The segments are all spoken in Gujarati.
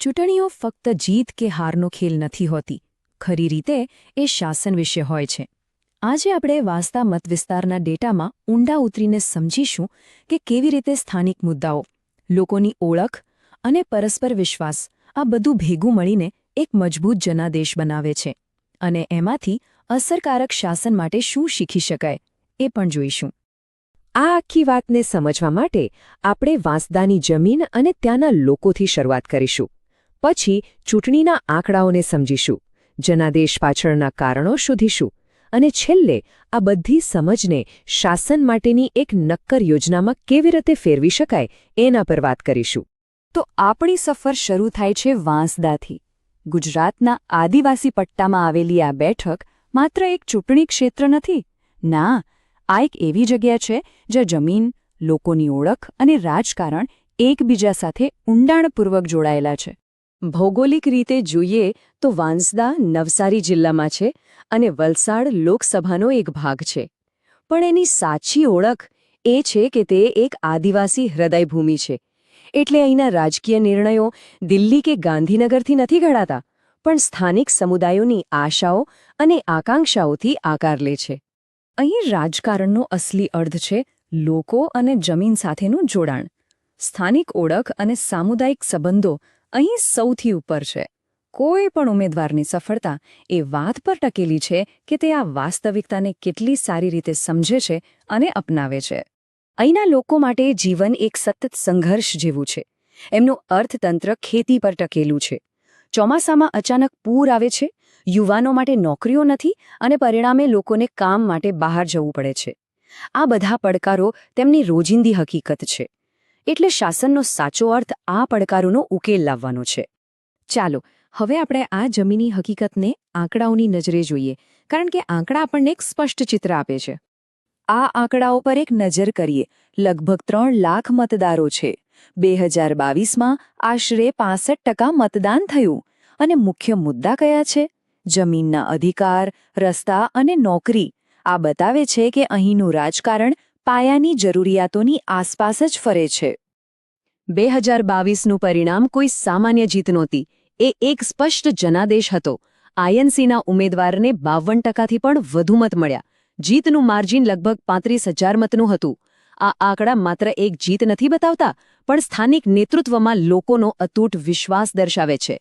ચૂંટણીઓ ફક્ત જીત કે હારનો ખેલ નથી હોતી. ખરી રીતે એ શાસન વિશે હોય છે. આજે આપણે વાસ્તા મતવિસ્તારના ડેટામાં ઊંડા ઉતરીને સમજીશું કે કેવી રીતે સ્થાનિક મુદ્દાઓ, લોકોની ઓળખ અને પરસ્પર વિશ્વાસ આ બધું ભેગું મળીને એક મજબૂત જનાદેશ બનાવે છે. અને એમાંથી અસરકારક શાસન માટે શું શીખી શકાય એ પણ જોઈશું. આ આખી વાતને સમજવા માટે આપણે વાંસદાની જમીન અને ત્યાંના લોકોથી શરૂઆત કરીશું. પછી ચૂંટણીના આંકડાઓને સમજીશું, જનાદેશ પાછળના કારણો શોધીશું અને છેલ્લે આ બધી સમજને શાસન માટેની એક નક્કર યોજનામાં કેવી રીતે ફેરવી શકાય એના પર વાત કરીશું. તો આપણી સફર શરૂ થાય છે વાંસદાથી. ગુજરાતના આદિવાસી પટ્ટામાં આવેલી આ બેઠક માત્ર એક ચૂંટણી ક્ષેત્ર નથી. ના, આ એક એવી જગ્યા છે જ્યાં જમીન, લોકોની ઓળખ અને રાજકારણ એકબીજા સાથે ઊંડાણપૂર્વક જોડાયેલા છે. ભૌગોલિક રીતે જોઈએ તો વાંસદા નવસારી જિલ્લામાં છે અને વલસાડ લોકસભાનો એક ભાગ છે. પણ એની સાચી ઓળખ એ છે કે તે એક આદિવાસી હૃદયભૂમિ છે. એટલે અહીંના રાજકીય નિર્ણયો દિલ્હી કે ગાંધીનગરથી નથી ઘડાતા, પણ સ્થાનિક સમુદાયોની આશાઓ અને આકાંક્ષાઓથી આકાર લે છે. અહીં રાજકારણનો અસલી અર્થ છે લોકો અને જમીન સાથેનું જોડાણ. સ્થાનિક ઓળખ અને સામુદાયિક સંબંધો અહીં સૌથી ઉપર છે. કોઈ પણ ઉમેદવારની સફળતા એ વાત પર ટકેલી છે કે તે આ વાસ્તવિકતાને કેટલી સારી રીતે સમજે છે અને અપનાવે છે. અહીંના લોકો માટે જીવન એક સતત સંઘર્ષ જેવું છે. એમનું અર્થતંત્ર ખેતી પર ટકેલું છે. ચોમાસામાં અચાનક પૂર આવે છે, યુવાનો માટે નોકરીઓ નથી અને પરિણામે લોકોને કામ માટે બહાર જવું પડે છે. આ બધા પડકારો તેમની રોજિંદી હકીકત છે. એટલે શાસનનો સાચો અર્થ આ પડકારોનો ઉકેલ લાવવાનો છે. ચાલો હવે આપણે આ જમીની હકીકતને આંકડાઓની નજરે જોઈએ, કારણ કે આંકડા આપણને એક સ્પષ્ટ ચિત્ર આપે છે. આ આંકડાઓ પર એક નજર કરીએ. લગભગ 3 લાખ મતદારો છે. 2022માં આશરે 65% મતદાન થયું. અને મુખ્ય મુદ્દા કયા છે? જમીનના અધિકાર, રસ્તા અને નોકરી. આ બતાવે છે કે અહીંનું રાજકારણ પાયાની જરૂરિયાતોની આસપાસ જ ફરે છે. 2022નું પરિણામ કોઈ સામાન્ય જીત નહોતી. એ એક સ્પષ્ટ જનાદેશ હતો. આઈએનસીના ઉમેદવારને 52%થી પણ વધુ મત મળ્યા. જીતનું માર્જિન લગભગ 35,000 મતનું હતું. આ આંકડા માત્ર એક જીત નથી બતાવતા, પણ સ્થાનિક નેતૃત્વમાં લોકોનો અતૂટ વિશ્વાસ દર્શાવે છે.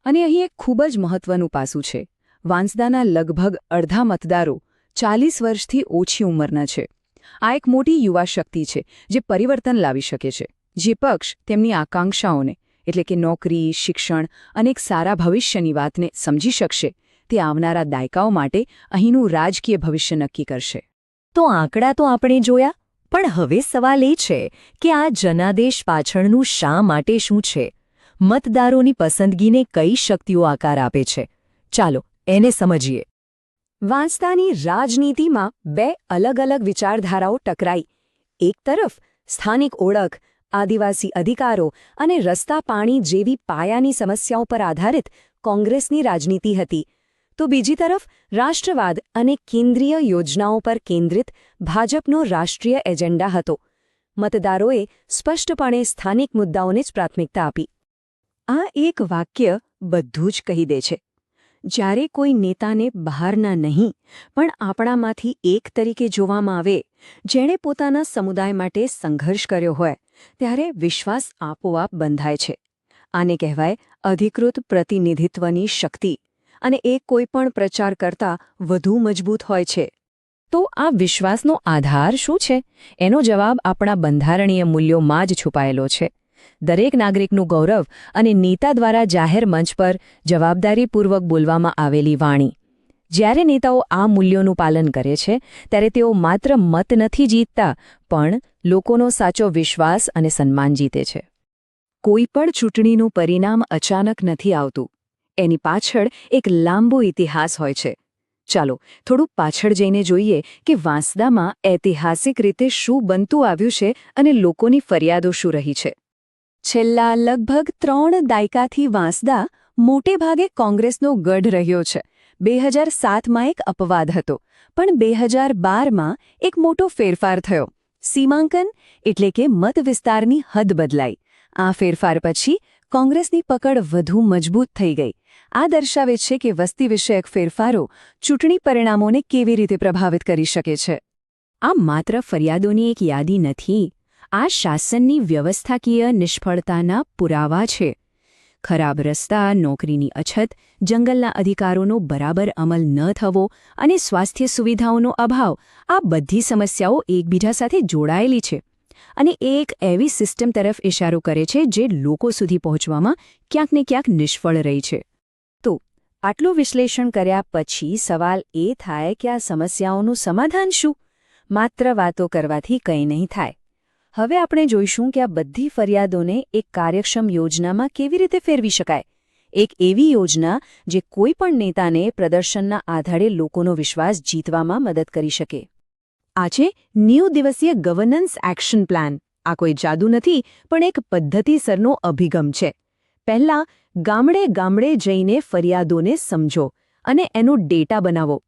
અને અહીં એક ખૂબ જ મહત્વનું પાસું છે. વાંસદાના લગભગ અડધા મતદારો 40 વર્ષથી ઓછી ઉંમરના છે. આ એક મોટી યુવા શક્તિ છે જે પરિવર્તન લાવી શકે છે. જે પક્ષ તેમની આકાંક્ષાઓને એટલે કે નોકરી, શિક્ષણ અને એક સારા ભવિષ્યની વાતને સમજી શકશે, તે આવનારા દાયકાઓ માટે અહીંનું રાજકીય ભવિષ્ય નક્કી કરશે. તો આંકડા તો આપણે જોયા, પણ હવે સવાલ એ છે કે આ જનાદેશ પાછળનું શા માટે શું છે? મતદારોની પસંદગીને કઈ શક્તિઓ આકાર આપે છે? ચાલો એને સમજીએ. વાંસદાની રાજનીતિમાં 2 અલગ અલગ વિચારધારાઓ ટકરાઈ. એક તરફ સ્થાનિક ઓળખ, આદિવાસી અધિકારો અને રસ્તા પાણી જેવી પાયાની સમસ્યાઓ પર આધારિત કોંગ્રેસની રાજનીતિ હતી. તો બીજી તરફ રાષ્ટ્રવાદ અને કેન્દ્રીય યોજનાઓ પર કેન્દ્રિત ભાજપનો રાષ્ટ્રીય એજન્ડા હતો. મતદારોએ સ્પષ્ટપણે સ્થાનિક મુદ્દાઓને જ પ્રાથમિકતા આપી. આ એક વાક્ય બધું જ કહી દે છે. જ્યારે કોઈ નેતાને બહારના નહીં, પણ આપણામાંથી એક તરીકે જોવામાં આવે, જેણે પોતાના સમુદાય માટે સંઘર્ષ કર્યો હોય, ત્યારે વિશ્વાસ આપોઆપ બંધાય છે. આને કહેવાય અધિકૃત પ્રતિનિધિત્વની શક્તિ. અને એ કોઈ પણ પ્રચાર કરતાં વધુ મજબૂત હોય છે. તો આ વિશ્વાસનો આધાર શું છે? એનો જવાબ આપણા બંધારણીય મૂલ્યોમાં જ છુપાયેલો છે. દરેક નાગરિકનું ગૌરવ અને નેતા દ્વારા જાહેર મંચ પર જવાબદારીપૂર્વક બોલવામાં આવેલી વાણી. જ્યારે નેતાઓ આ મૂલ્યોનું પાલન કરે છે, ત્યારે તેઓ માત્ર મત નથી જીતતા, પણ લોકોનો સાચો વિશ્વાસ અને સન્માન જીતે છે. કોઈ પણ ચૂંટણીનું પરિણામ અચાનક નથી આવતું. એની પાછળ એક લાંબો ઇતિહાસ હોય છે. ચાલો થોડું પાછળ જઈને જોઈએ કે વાંસદામાં ઐતિહાસિક રીતે શું બનતું આવ્યું છે અને લોકોની ફરિયાદો શું રહી છે. છેલ્લા લગભગ 3 દાયકાથી વાંસદા મોટેભાગે કોંગ્રેસનો ગઢ રહ્યો છે. 2007માં એક અપવાદ હતો, પણ 2012માં એક મોટો ફેરફાર થયો. સીમાંકન એટલે કે મત વિસ્તારની હદ બદલાઈ. આ ફેરફાર પછી કોંગ્રેસની પકડ વધુ મજબૂત થઈ ગઈ. આ દર્શાવે છે કે વસ્તી વિષયક ફેરફારો ચૂંટણી પરિણામોને કેવી રીતે પ્રભાવિત કરી શકે છે. આ માત્ર ફરિયાદોની એક યાદી નથી. આ શાસનની વ્યવસ્થાકીય નિષ્ફળતાના પુરાવા છે. ખરાબ રસ્તા, નોકરીની અછત, જંગલના અધિકારોનો બરાબર અમલ ન થવો અને સ્વાસ્થ્ય સુવિધાઓનો અભાવ, આ બધી સમસ્યાઓ એકબીજા સાથે જોડાયેલી છે. અને એ એક એવી સિસ્ટમ તરફ ઇશારો કરે છે જે લોકો સુધી પહોંચવામાં ક્યાંક ને ક્યાંક નિષ્ફળ રહી છે. તો આટલું વિશ્લેષણ કર્યા પછી સવાલ એ થાય કે આ સમસ્યાઓનું સમાધાન શું? માત્ર વાતો કરવાથી કંઈ નહીં થાય. હવે આપણે જોઈશું કે આ બધી ફરિયાદોને એક કાર્યક્ષમ યોજનામાં કેવી રીતે ફેરવી શકાય. એક એવી યોજના જે કોઈ પણ નેતાને પ્રદર્શનના આધારે લોકોનો વિશ્વાસ જીતવામાં મદદ કરી શકે. આ છે 90 દિવસીય ગવર્નન્સ એક્શન પ્લાન. આ કોઈ જાદુ નથી, પણ એક પદ્ધતિસરનો અભિગમ છે. પહેલાં ગામડે ગામડે જઈને ફરિયાદોને સમજો અને એનો ડેટા બનાવો.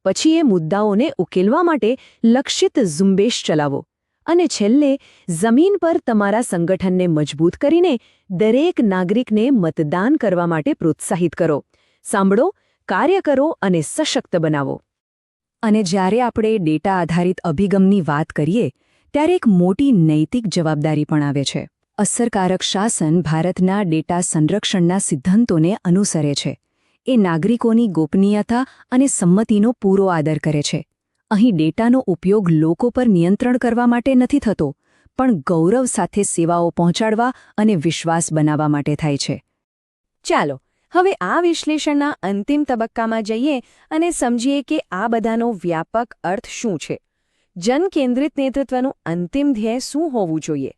પછી એ મુદ્દાઓને ઉકેલવા માટે લક્ષિત ઝુંબેશ ચલાવો. અને છેલ્લે જમીન પર તમારા સંગઠનને મજબૂત કરીને દરેક નાગરિકને મતદાન કરવા માટે પ્રોત્સાહિત કરો. સાંભળો, કાર્ય કરો અને સશક્ત બનાવો. અને જ્યારે આપણે ડેટા આધારિત અભિગમની વાત કરીએ ત્યારે એક મોટી નૈતિક જવાબદારી પણ આવે છે. અસરકારક શાસન ભારતના ડેટા સંરક્ષણના સિદ્ધાંતોને અનુસરે છે. એ નાગરિકોની ગોપનીયતા અને સંમતિનો પૂરો આદર કરે છે. અહીં ડેટાનો ઉપયોગ લોકો પર નિયંત્રણ કરવા માટે નથી થતો, પણ ગૌરવ સાથે સેવાઓ પહોંચાડવા અને વિશ્વાસ બનાવવા માટે થાય છે. ચાલો હવે આ વિશ્લેષણના અંતિમ તબક્કામાં જઈએ અને સમજીએ કે આ બધાનો વ્યાપક અર્થ શું છે. જનકેન્દ્રિત નેતૃત્વનું અંતિમ ધ્યેય શું હોવું જોઈએ?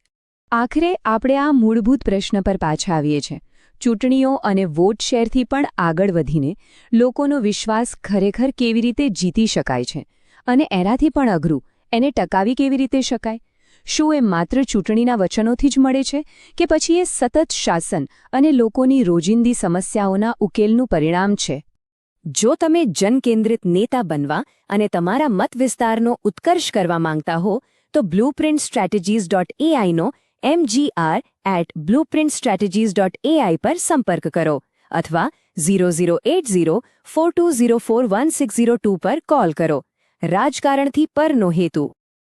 આખરે આપણે આ મૂળભૂત પ્રશ્ન પર પાછા આવીએ છીએ. ચૂંટણીઓ અને વોટ શેરથી પણ આગળ વધીને લોકોનો વિશ્વાસ ખરેખર કેવી રીતે જીતી શકાય છે, અને એનાથી પણ અઘરું એને ટકાવી કેવી રીતે શકાય? શું એ માત્ર ચૂંટણીના વચનોથી જ મળે છે કે પછી એ સતત શાસન અને લોકોની રોજિંદી સમસ્યાઓના ઉકેલનું પરિણામ છે? જો તમે જનકેન્દ્રિત નેતા બનવા અને તમારા મત વિસ્તારનો ઉત્કર્ષ કરવા માંગતા હો તો blueprintstrategies.ai નો mgr@blueprintstrategies.ai પર સંપર્ક કરો અથવા 008042041602 પર કોલ કરો. રાજકારણથી પરનો હેતુ.